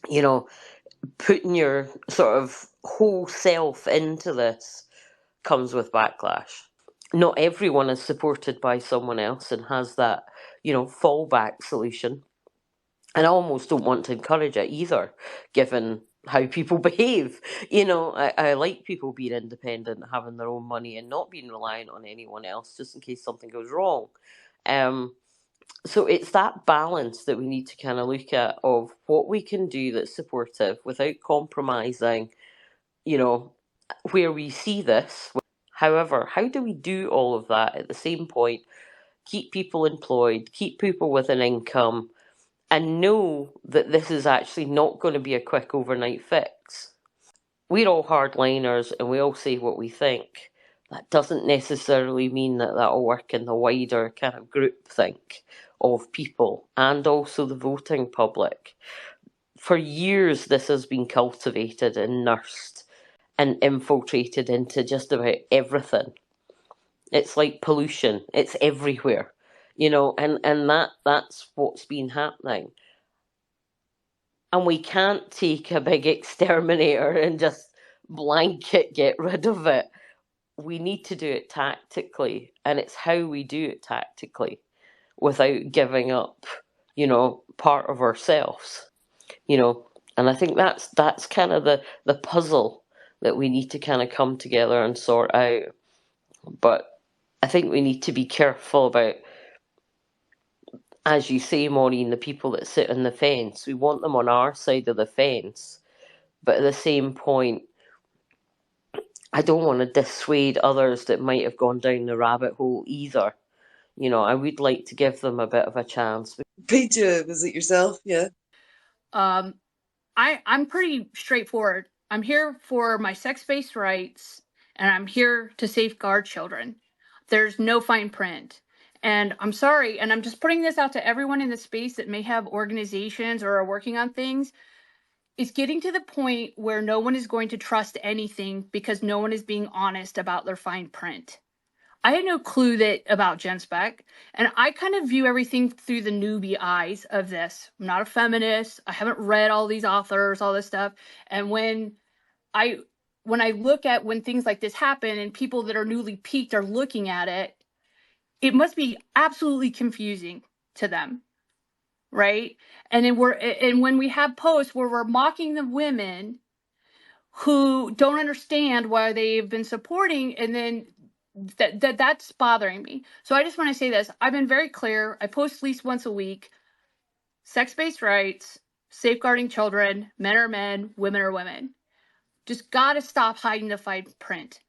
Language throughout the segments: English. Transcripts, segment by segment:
you know, putting your sort of whole self into this comes with backlash. Not everyone is supported by someone else and has that, fallback solution. And I almost don't want to encourage it either, given how people behave. I like people being independent, having their own money, and not being reliant on anyone else just in case something goes wrong. Um, so it's that balance that we need to kind of look at of what we can do that's supportive without compromising, you know, where we see this. However, how do we do all of that at the same point? Keep people employed, keep people with an income, and know that this is actually not going to be a quick overnight fix. We're all hardliners and we all say what we think. That doesn't necessarily mean that that'll work in the wider kind of group think of people and also the voting public. For years, this has been cultivated and nursed and infiltrated into just about everything. It's like pollution. It's everywhere, and that's what's been happening. And we can't take a big exterminator and just blanket get rid of it. We need to do it tactically, and it's how we do it tactically without giving up, part of ourselves, you know. And I think that's kind of the puzzle that we need to kind of come together and sort out. But I think we need to be careful about, as you say, Maureen, the people that sit on the fence. We want them on our side of the fence, but at the same point, I don't want to dissuade others that might have gone down the rabbit hole either. I would like to give them a bit of a chance. Peter, was it yourself? Yeah. I'm pretty straightforward. I'm here for my sex-based rights, and I'm here to safeguard children. There's no fine print. And I'm sorry, and I'm just putting this out to everyone in the space that may have organizations or are working on things. It's getting to the point where no one is going to trust anything because no one is being honest about their fine print. I had no clue that about GenSpec, and I kind of view everything through the newbie eyes of this. I'm not a feminist. I haven't read all these authors, all this stuff. And when I look at when things like this happen and people that are newly peaked are looking at it, it must be absolutely confusing to them, right? And then when we have posts where we're mocking the women who don't understand why they've been supporting, and then that's bothering me. So I just want to say this. I've been very clear. I post at least once a week. Sex-based rights, safeguarding children, men are men, women are women. Just got to stop hiding the fine print.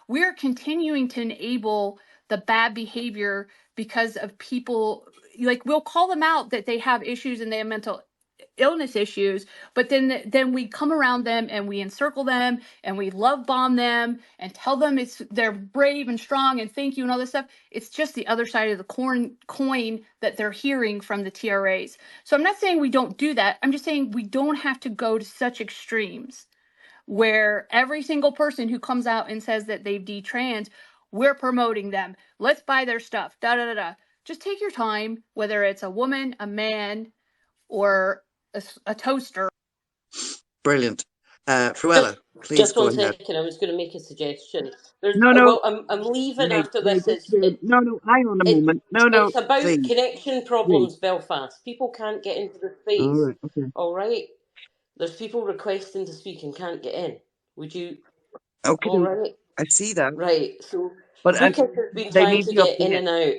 We're continuing to enable the bad behavior because of people, like, we'll call them out that they have issues and they have mental illness issues, but then we come around them and we encircle them and we love bomb them and tell them they're brave and strong and thank you and all this stuff. It's just the other side of the coin that they're hearing from the TRAs. So I'm not saying we don't do that. I'm just saying we don't have to go to such extremes where every single person who comes out and says that they've detrans, we're promoting them. Let's buy their stuff. Da da da da. Just take your time, whether it's a woman, a man, or a toaster. Brilliant. Fruella, please Just go one ahead. second, I was going to make a suggestion. No. Well, I'm leaving Wait, after this. no, hang on a moment. No, It's about please. connection problems, Belfast. People can't get into the All space. right, okay. All right, there's people requesting to speak and can't get in. Would you? Okay, All right, I see that. right. So But Lucas has been they trying need to the get in update. and out.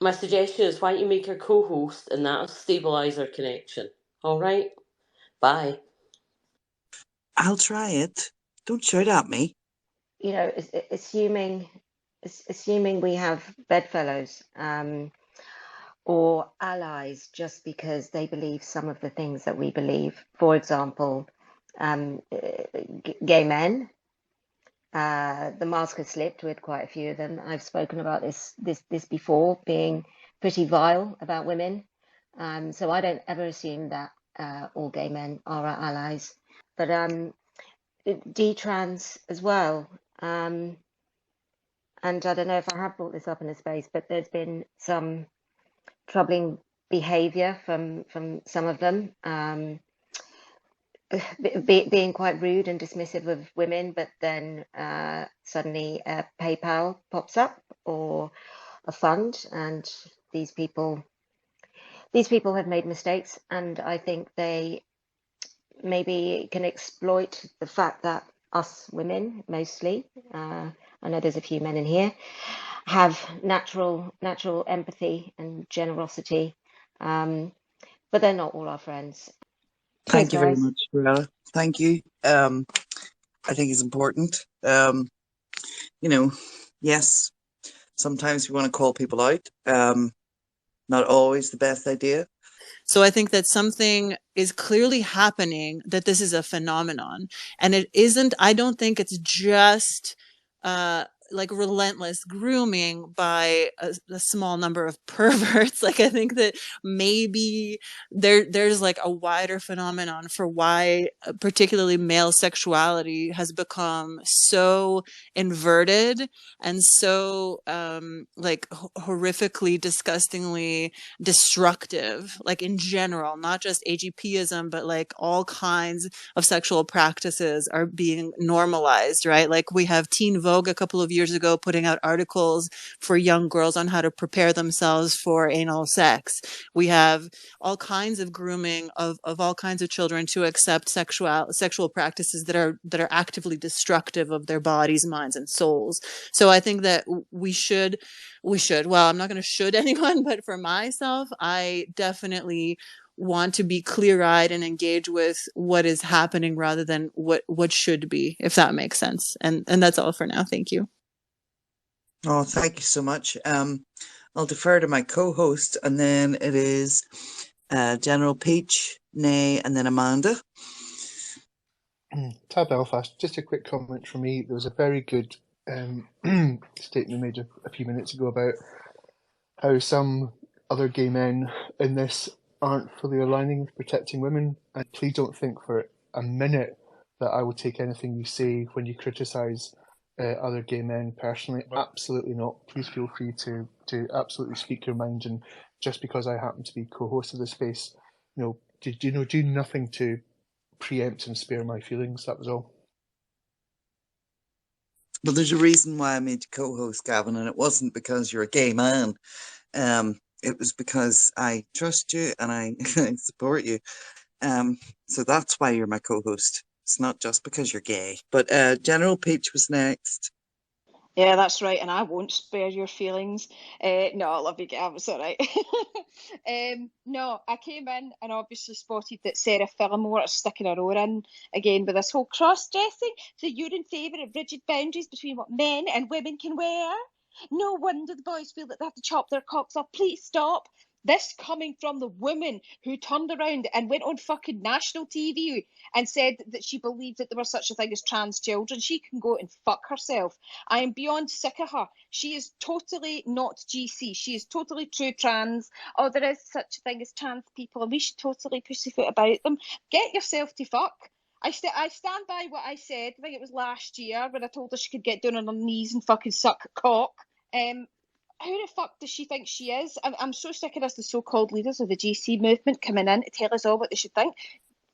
My suggestion is why don't you make her co-host, and that'll stabilise our connection. All right. Bye. I'll try it. Don't shout at me. Assuming we have bedfellows or allies just because they believe some of the things that we believe. For example, gay men. The mask has slipped with quite a few of them. I've spoken about this before, being pretty vile about women. So I don't ever assume that all gay men are our allies. But D-trans as well. And I don't know if I have brought this up in a space, but there's been some troubling behavior from some of them. being quite rude and dismissive of women, but then suddenly PayPal pops up or a fund, and these people have made mistakes, and I think they maybe can exploit the fact that us women mostly, I know there's a few men in here, have natural empathy and generosity, but they're not all our friends. Cheers, Thank you very guys. much, Loretta. Thank you. I think it's important. Yes, sometimes we want to call people out. Not always the best idea. So I think that something is clearly happening, that this is a phenomenon. And it isn't, I don't think it's just like relentless grooming by a small number of perverts. Like I think that maybe there's like a wider phenomenon for why particularly male sexuality has become so inverted and so like horrifically, disgustingly destructive, like in general, not just AGPism, but like all kinds of sexual practices are being normalized, right? Like we have Teen Vogue a couple of years ago putting out articles for young girls on how to prepare themselves for anal sex. We have all kinds of grooming of all kinds of children to accept sexual practices that are actively destructive of their bodies, minds, and souls. So I think that we should, well, I'm not going to should anyone, but for myself, I definitely want to be clear-eyed and engage with what is happening rather than what should be, if that makes sense. And that's all for now. Thank you. Oh, thank you so much. I'll defer to my co-host, and then it is General Peach, Nay, and then Amanda. Tab Belfast, just a quick comment from me. There was a very good statement made a few minutes ago about how some other gay men in this aren't fully aligning with protecting women. And please don't think for a minute that I will take anything you say when you criticise other gay men personally. Absolutely not. Please feel free to absolutely speak your mind. And just because I happen to be co-host of the space, do nothing to preempt and spare my feelings. That was all. Well, there's a reason why I made you co-host, Gavin, and it wasn't because you're a gay man. It was because I trust you and I support you. So that's why you're my co-host. It's not just because you're gay. But General Peach was next. Yeah, that's right, and I won't spare your feelings. No, I love you, Gav, it's all right. No, I came in and obviously spotted that Sarah Fillmore is sticking her oar in again with this whole cross-dressing. So you're in favour of rigid boundaries between what men and women can wear? No wonder the boys feel that they have to chop their cocks off. Please stop. This coming from the woman who turned around and went on fucking national TV and said that she believed that there was such a thing as trans children. She can go and fuck herself. I am beyond sick of her. She is totally not GC. She is totally true trans. Oh, there is such a thing as trans people, and we should totally pussyfoot about them. Get yourself to fuck. I stand by what I said. I think it was last year when I told her she could get down on her knees and fucking suck cock. Who the fuck does she think she is? I'm so sick of this, the so-called leaders of the GC movement coming in to tell us all what they should think.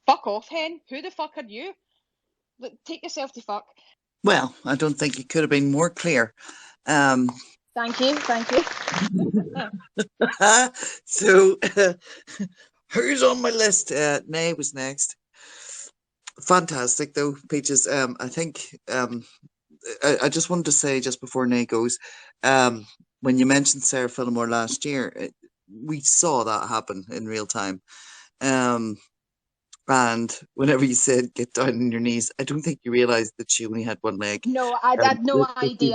Fuck off, hen. Who the fuck are you? Look, take yourself to fuck. Well, I don't think you could have been more clear. Thank you. So, who's on my list? Nay was next. Fantastic, though, Peaches. I think I just wanted to say just before Nay goes, when you mentioned Sarah Fillmore last year, we saw that happen in real time. And whenever you said get down on your knees, I don't think you realised that she only had one leg. No, I had no idea.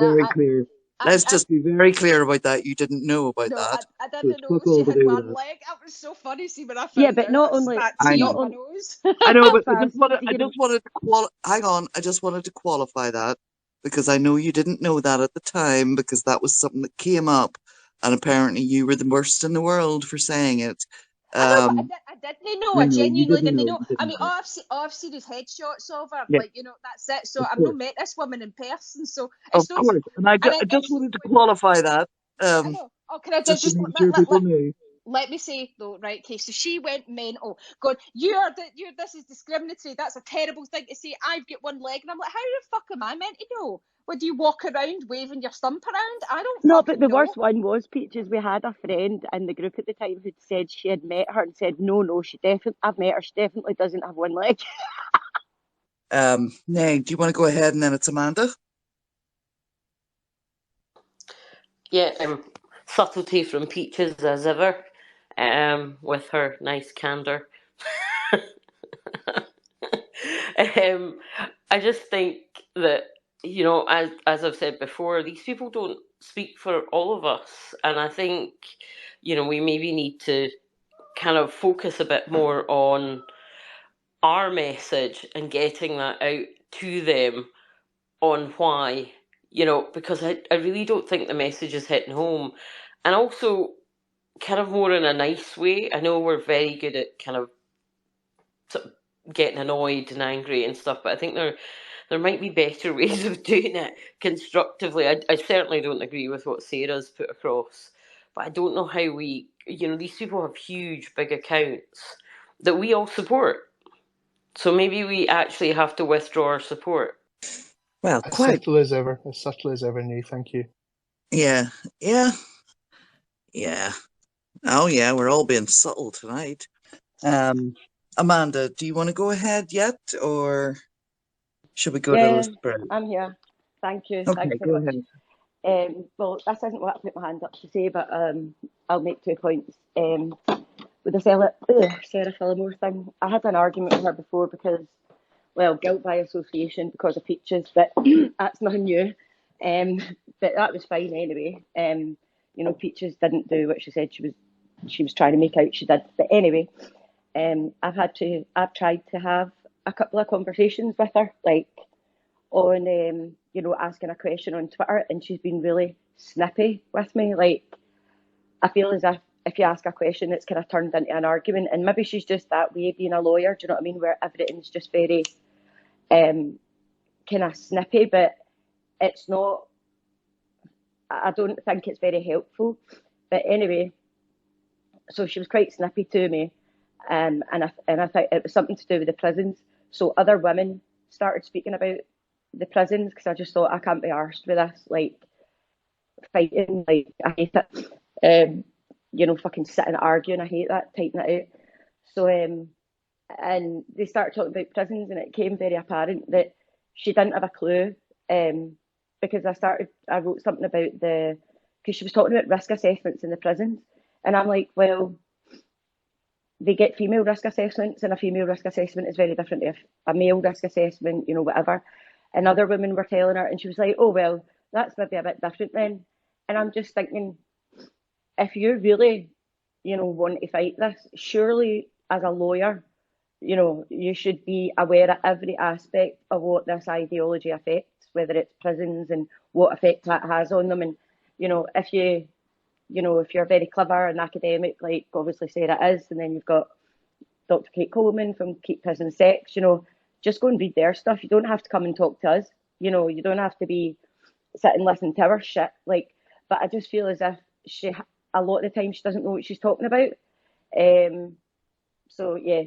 Let's just be very clear about that. You didn't know about that. I didn't know she had one leg. That was so funny. See, when I found Yeah, but out, not only that I tea know. on my nose. I know, but I Faz, just wanted to hang on. I just wanted to qualify that because I know you didn't know that at the time because that was something that came up, and apparently you were the worst in the world for saying it. I know, but I didn't know. I know, you genuinely didn't didn't know. know. You didn't I mean, know. I've seen his headshots of her. Yeah, Like, that's it. So of I've course. not met this woman in person. So Of it's not. course. And I just It's wanted to qualify that. I know. Oh, can I Just to just make sure people knew. let me say though, right? Okay, so she went mental, going, this is discriminatory. That's a terrible thing to say. I've got one leg, and I'm like, how the fuck am I meant to know? Would you walk around waving your stump around? I don't No, fucking but the know. worst one was, Peaches, we had a friend in the group at the time who'd said she had met her and said, no, I've met her, she definitely doesn't have one leg. Nay, do you want to go ahead and then it's Amanda? Yeah, subtlety from Peaches as ever, with her nice candor. um, I just think that, as I've said before, these people don't speak for all of us, and I think, we maybe need to kind of focus a bit more on our message and getting that out to them on why, because I really don't think the message is hitting home. And also, kind of more in a nice way. I know we're very good at kind of, sort of getting annoyed and angry and stuff, but I think there might be better ways of doing it constructively. I certainly don't agree with what Sarah's put across, but I don't know how these people have huge, big accounts that we all support. So maybe we actually have to withdraw our support. Well, As quite. subtle as ever. As subtle as ever, Nate. Thank you. Yeah, yeah, yeah. Oh, yeah, we're all being subtle tonight. Amanda, do you want to go ahead yet, or should we go to Yeah, Elizabeth? I'm here. Thank you. Okay, Thanks very go much. ahead. Well, this isn't what I put my hand up to say, but I'll make 2 points. With the Sarah Fillmore thing, I had an argument with her before because, well, guilt by association because of Peaches, but that's nothing new. But that was fine anyway. Peaches didn't do what she said she was trying to make out she did. But anyway, I've tried to have a couple of conversations with her, like on asking a question on Twitter, and she's been really snippy with me. Like, I feel as if you ask a question, it's kind of turned into an argument, and maybe she's just that way being a lawyer. Do you know what I mean? Where everything's just very kind of snippy, but it's not. I don't think it's very helpful. But anyway, so she was quite snippy to me, and I think it was something to do with the prisons. So other women started speaking about the prisons because I just thought I can't be arsed with this, like fighting, like I hate it. Fucking sitting arguing, I hate that, typing it out. So and they started talking about prisons, and it became very apparent that she didn't have a clue. Because I wrote something about because she was talking about risk assessments in the prisons, and I'm like, well, they get female risk assessments, and a female risk assessment is very different to a male risk assessment, whatever. And other women were telling her, and she was like, oh, well, that's maybe a bit different then. And I'm just thinking, if you really, want to fight this, surely as a lawyer, you should be aware of every aspect of what this ideology affects, whether it's prisons and what effect that has on them. And, if you're very clever and academic, like obviously Sarah is, and then you've got Dr. Kate Coleman from Keep Prison Sex, just go and read their stuff. You don't have to come and talk to us. You don't have to be sitting listening to our shit. Like, but I just feel as if a lot of the time she doesn't know what she's talking about. So yeah,